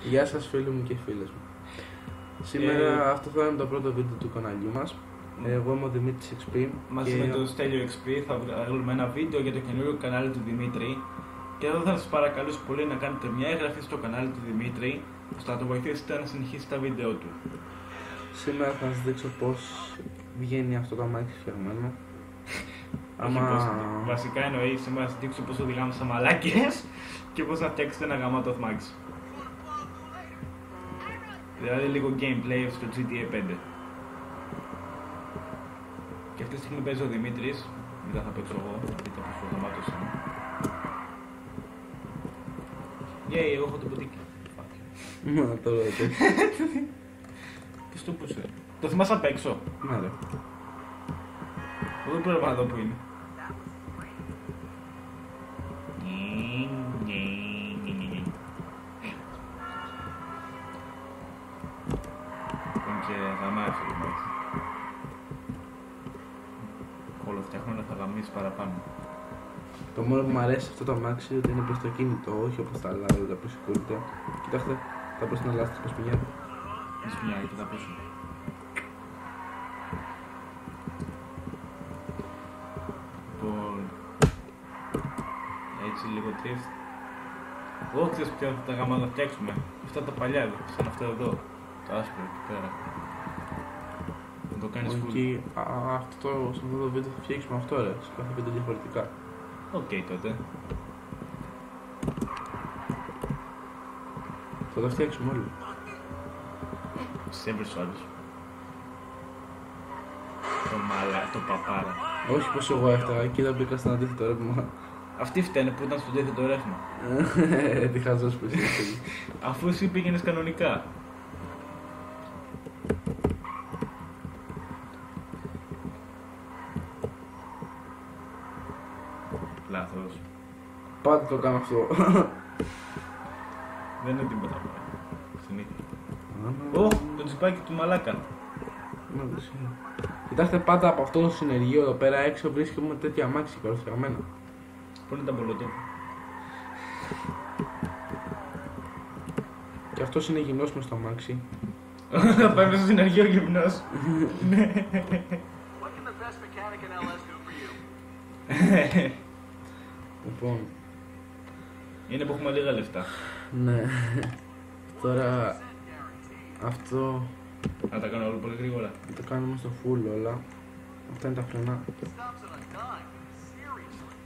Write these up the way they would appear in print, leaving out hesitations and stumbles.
Γεια σας φίλοι μου και φίλες μου. Σήμερα αυτό θα είναι το πρώτο βίντεο του καναλιού μας. Εγώ είμαι ο Δημήτρης XP. Μαζί με το Στέλιο XP θα βγάλουμε ένα βίντεο για το καινούριο κανάλι του Δημήτρη. Και εδώ θα σας παρακαλούσα πολύ να κάνετε μια έγγραφη στο κανάλι του Δημήτρη, ώστε να το βοηθήσετε να συνεχίσει τα βίντεο του. Σήμερα θα σας δείξω πώς βγαίνει αυτό το αμάξι φτιαγμένο. Βασικά εννοεί σήμερα θα σας δείξω πώς οδηγάμε σαν μαλάκες και πώς να φτιάξετε ένα γαμάτο αμάξι. Δηλαδή λίγο gameplay στο GTA 5. Και αυτή τη στιγμή παίζει ο Δημήτρης, μετά θα παίξω εγώ, θα δείτε πόσο γαμάτος είμαι. Yay, εγώ έχω το ποτίκι. Μα τώρα το Τι στο πούσε. Το θυμάσαι απ' έξω. Ναι ρε. Εγώ δεν πρέπει να δω που είναι. Και γαμάει αυτό το μάξι. Όλο φτιάχνω να θα γαμίσει παραπάνω. Το μόνο που μου αρέσει αυτό το αμάξι είναι ότι είναι προς το κινητό, όχι όπως τα άλλα, τα που σηκώνεται. Κοιτάξτε, θα προς την Ελλάδα, πώς πηγαίνει. Με σπινιάει και τα πίσω. Λοιπόν, έτσι λίγο drift. Εγώ ξέρεις ποια θα τα γάμα να φτιάξουμε. Αυτά τα παλιά εδώ, σαν αυτό εδώ. Το άσπρο εκεί πέρα. Να το κάνεις full. Σε αυτό το βίντεο θα φτιάξουμε αυτό ρε, σε κάθε βίντεο διαφορετικά. Οκ τότε. Θα τα φτιάξουμε όλοι. Σε έβρισε ο άλλος. Το μάλα, το παπάρα. Όχι πως εγώ έφταγα και δεν μπήκα στον αντίθετο ρεύμα. Αυτοί φταίνε που ήταν στο αντίθετο ρεύμα. Τι χαζός που είσαι. Αφού εσύ πήγαινες κανονικά. Λάθος. Πάντα το κάνω αυτό. Δεν είναι τίποτα άλλο. Συνήθεια. Ω, το τσιπάκι του μαλάκα. Κοιτάξτε, πάντα από αυτό το συνεργείο εδώ πέρα έξω βρίσκουμε τέτοια αμάξι καλοφτιαγμένα. Πού είναι τα μπολοτό. Και αυτός είναι γυμνός μες στο αμάξι. Θα πάει μέσα στο συνεργείο γυμνός. Λοιπόν. Είναι που έχουμε λίγα λεφτά. Ναι. Τώρα αυτό Να τα κάνω όλο πολύ γρήγορα. το κάνουμε στο full όλα. Αυτά είναι τα φρενά.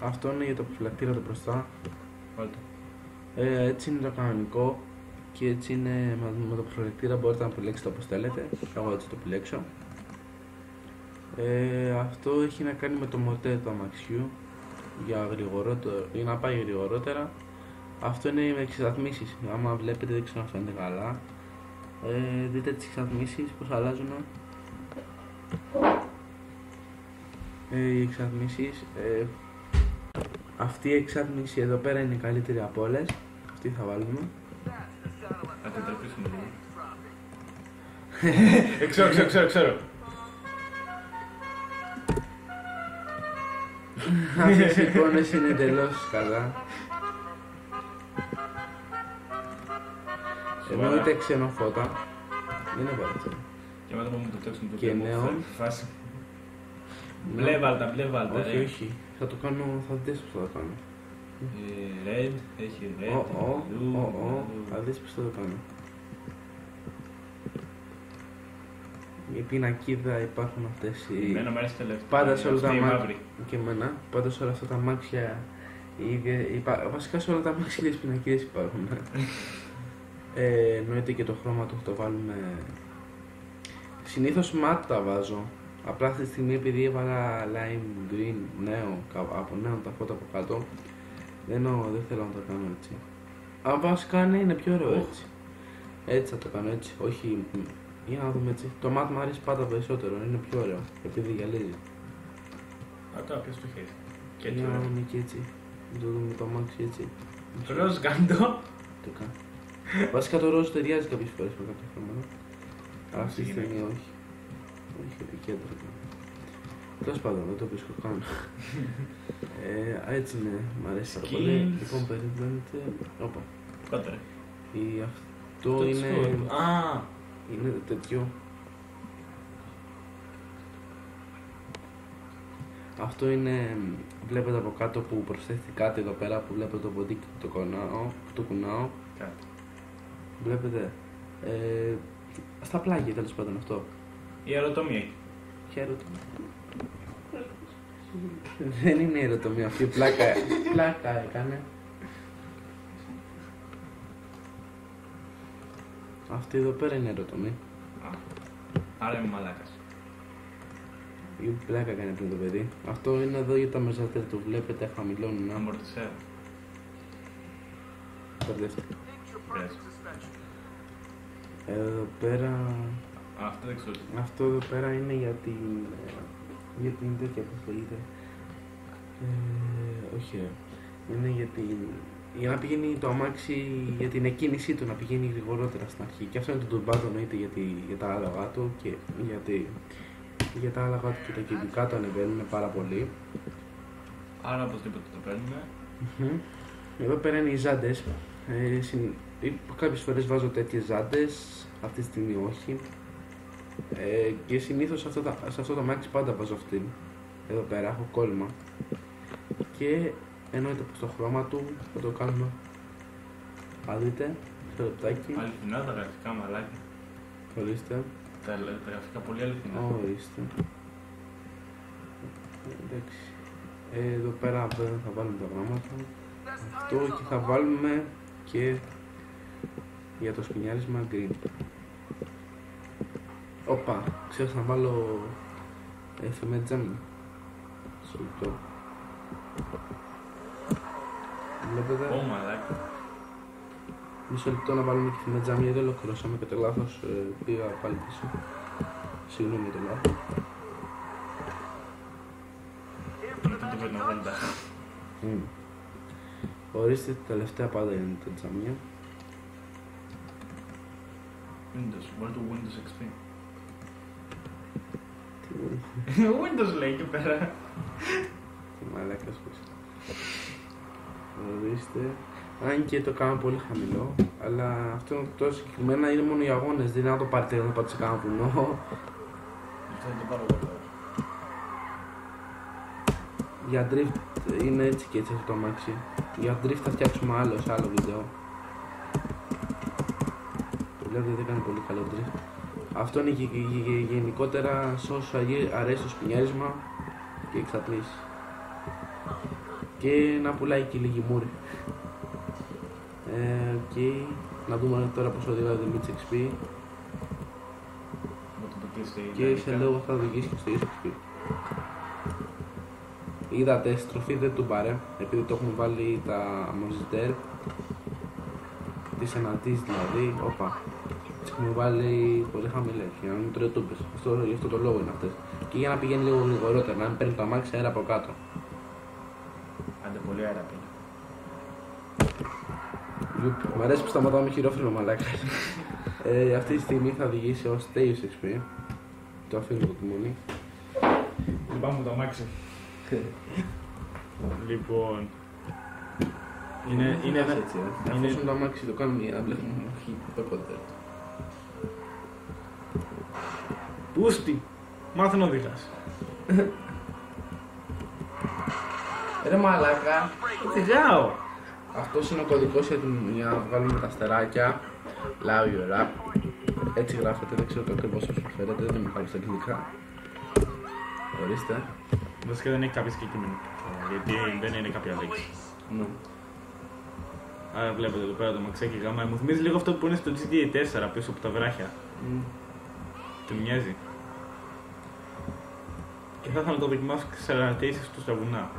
Αυτό είναι για το φυλακτήρα το μπροστά. Βάλτε. Έτσι είναι το κανονικό. Και έτσι είναι με το προφυλακτήρα μπορείτε να επιλέξετε όπως θέλετε. Εγώ έτσι το επιλέξω. Αυτό έχει να κάνει με το μοτέ του αμαξιού για να πάει γρηγορότερα. Αυτό είναι με εξατμίσεις. Άμα βλέπετε δεν ξέρω αν φαίνεται καλά. Δείτε τις εξατμίσεις πως αλλάζουν. Οι εξατμίσεις. Αυτή η εξάτμιση εδώ πέρα είναι η καλύτερη από όλες. Αυτή θα βάλουμε. Θα την τρεπήσουμε λίγο. Ξέρω. Αυτές οι εικόνες είναι εντελώς καλά. Εννοείται ξενοφώτα. Δεν είναι παρατσέ. Και μετά που μου το φτιάξουμε το Και νέο. Μπλε βάλτα. Όχι. Θα το κάνω, θα δεις πως θα το κάνω. Red, έχει red. Θα δεις πως θα το κάνω. Η πινακίδα υπάρχουν αυτές οι... Εμένα μου αρέσει τελευταία. Πάντα σε όλα τα αμάξια και εμένα, πάντα σε όλα αυτά τα αμάξια βασικά σε όλα τα αμάξια τις πινακίδες υπάρχουν. Εννοείται και το χρώμα του το βάλουμε. Συνήθως matte τα βάζω. Απλά αυτή τη στιγμή επειδή έβαλα lime green νέο, από νέο τα φώτα από κάτω, δεν θέλω να το κάνω έτσι. Αν βασικά είναι πιο ωραίο έτσι. Έτσι θα το κάνω έτσι, όχι. Για να δούμε έτσι. Το matte μου αρέσει πάντα περισσότερο, είναι πιο ωραίο, επειδή γυαλίζει. Τώρα πες το χέρι. Και για να δούμε και έτσι. Να το δούμε το αμάξι έτσι. Ροζ κάντο. Το κάνω. Βασικά το ροζ ταιριάζει κάποιες φορές με κάποια χρώματα. Αλλά αυτή τη στιγμή όχι. Όχι επικέντρωτα. Τέλος πάντων, δεν το βρίσκω καν. Έτσι είναι, μου αρέσει πάρα πολύ. Λοιπόν, περιμένετε. Όπα. Κάτω ρε. Αυτό είναι... Α! Είναι τέτοιο. Αυτό είναι, βλέπετε από κάτω που προσθέτει κάτι εδώ πέρα που βλέπετε το ποντίκι που το κουνάω. Κάτι. Βλέπετε, στα πλάγια τέλος πάντων αυτό. Η αεροτομία. Ποια αεροτομία? Δεν είναι αεροτομία αυτή, πλάκα έκανε. Αυτή εδώ πέρα είναι αεροτομία. Άρα είμαι μαλάκας. Η πλάκα έκανε πριν το παιδί. Αυτό είναι εδώ για τα μεζατέρ, το βλέπετε, χαμηλώνουν. Αμορτισέρ. Μπερδεύτηκα. Πρέσβη. Εδώ πέρα... Αυτό δεν ξέρω. Αυτό εδώ πέρα είναι για την τέτοια που λέγεται. Όχι ρε. Είναι για να πηγαίνει το αμάξι, για την εκκίνησή του, να πηγαίνει γρηγορότερα στην αρχή. Και αυτό είναι το τουρμπάτο εννοείται για τα άλογα του και για τα άλογα του και τα κυβικά το ανεβαίνουν πάρα πολύ. Άρα οπωσδήποτε το παίρνουμε. Εδώ πέρα είναι οι ζάντες. Κάποιες φορές βάζω τέτοιες ζάντες, αυτή τη στιγμή όχι. Και συνήθως σε αυτό το αμάξι πάντα βάζω αυτήν. Εδώ πέρα έχω κόλλημα. Και εννοείται πως το χρώμα του θα το κάνουμε. Θα δείτε, στο λεπτάκι. Αληθινά τα γραφικά μαλάκια. Ορίστε. Τα γραφικά πολύ αληθινά. Ορίστε. Εντάξει. Εδώ πέρα θα βάλουμε τα γράμματα. Αυτό και θα βάλουμε και για το σπινιάρισμα green. Όπα, ξέρω να βάλω εφημετζάμι. Στο λεπτό. Βλέπετε. Ω μαλάκα. Μισό λεπτό να βάλουμε και εφημετζάμι, γιατί ολοκληρώσαμε και το λάθος πήγα πάλι πίσω. Συγγνώμη το λάθος. Δεν το παίρνω βέντα. Ορίστε, τα τελευταία πάντα είναι τα τζαμιά. Windows, μπορεί το Windows XP. Τι Windows λέει εκεί πέρα. Τι μαλάκας πως. Ορίστε. Αν και το κάνω πολύ χαμηλό, αλλά αυτό το συγκεκριμένα είναι μόνο οι αγώνες, δεν είναι να το πάρετε να το πάτε σε κάνα βουνό. Αυτό δεν το πάρω εγώ τώρα. Για drift είναι έτσι και έτσι αυτό το αμάξι. Για drift θα φτιάξουμε σε άλλο βίντεο. Βλέπετε δεν κάνει πολύ καλό drift. Αυτό είναι γενικότερα σε όσους αρέσει το σπινιάρισμα και εξατλήσει. Και να πουλάει και λίγη μούρη. Και να δούμε τώρα πώς οδηγάει το Mitch XP. Και σε λίγο θα οδηγήσει και στο XP. Είδατε, στροφή δεν του πάρε, επειδή το έχουμε βάλει τα μοζιτέρ. Τις ανατήσεις δηλαδή, όπα. Τις έχουμε βάλει πολύ χαμηλές, για να μην τρώει τούπες. Γι' αυτό το λόγο είναι αυτές. Και για να πηγαίνει λίγο γρηγορότερα, να μην παίρνει το αμάξι αέρα από κάτω. Άντε πολύ αέρα πίνει. Μ' αρέσει που σταματάμε χειρόφρενο μαλάκα. Αυτή τη στιγμή θα οδηγήσει ως Teus XP. Το αφήνω το τιμόνι. Λυπάμαι το αμάξι. Λοιπόν. Είναι έτσι, αφού το αμάξι το κάνουμε για να βλέπουμε χειρότερα. Πούστη! Μάθε να οδηγάς. Ρε μαλάκα. Οδηγάω! Αυτός είναι ο κωδικός για να βγάλουμε τα αστεράκια. Allow your app. Έτσι γράφεται, δεν ξέρω το ακριβώς πώς φέρετε, δεν είμαι καλός στα αγγλικά. Ορίστε. Βασικά δεν έχει κάποιο συγκεκριμένο. Γιατί δεν είναι κάποια λέξη. Ναι. Άρα βλέπετε εδώ πέρα το μαξάκι γάμα. Μου θυμίζει λίγο αυτό που είναι στο GTA 4 πίσω από τα βράχια. Του μοιάζει. Και θα ήθελα να το δοκιμάσω και σε ανατήσεις του στα βουνά.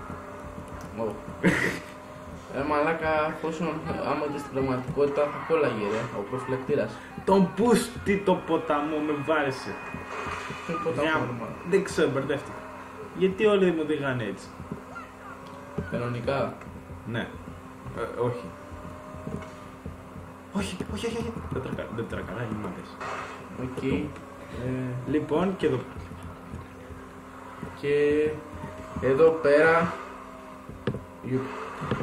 Μαλάκα, εφόσον άμα και στην πραγματικότητα θα κόλλαγε ρε, ο προφυλακτήρας. Τον πούστη το ποταμό με βάρεσε. Ποιο ποταμό? Δεν ξέρω, μπερδεύτηκα. Γιατί όλοι μου οδηγάνε έτσι. Κανονικά. Ναι. Όχι. Όχι. Δεν τρακαράει, μάτες. Οκ. Λοιπόν, και εδώ. Και εδώ πέρα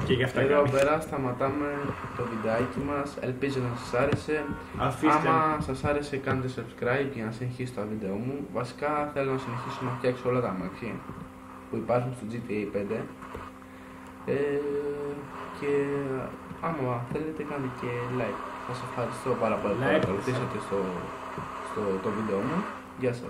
Και γι' αυτά Εδώ κάνει. πέρα σταματάμε το βιντεάκι μας. Ελπίζω να σας άρεσε. Αφήστε. Άμα σας άρεσε κάντε subscribe για να συνεχίσω τα βίντεο μου. Βασικά θέλω να συνεχίσω να φτιάξω όλα τα αμάξια που υπάρχουν στο GTA 5. Και άμα θέλετε κάντε και like. Σας ευχαριστώ πάρα πολύ που Like. παρακολουθήσατε στο βίντεο μου. Γεια σας.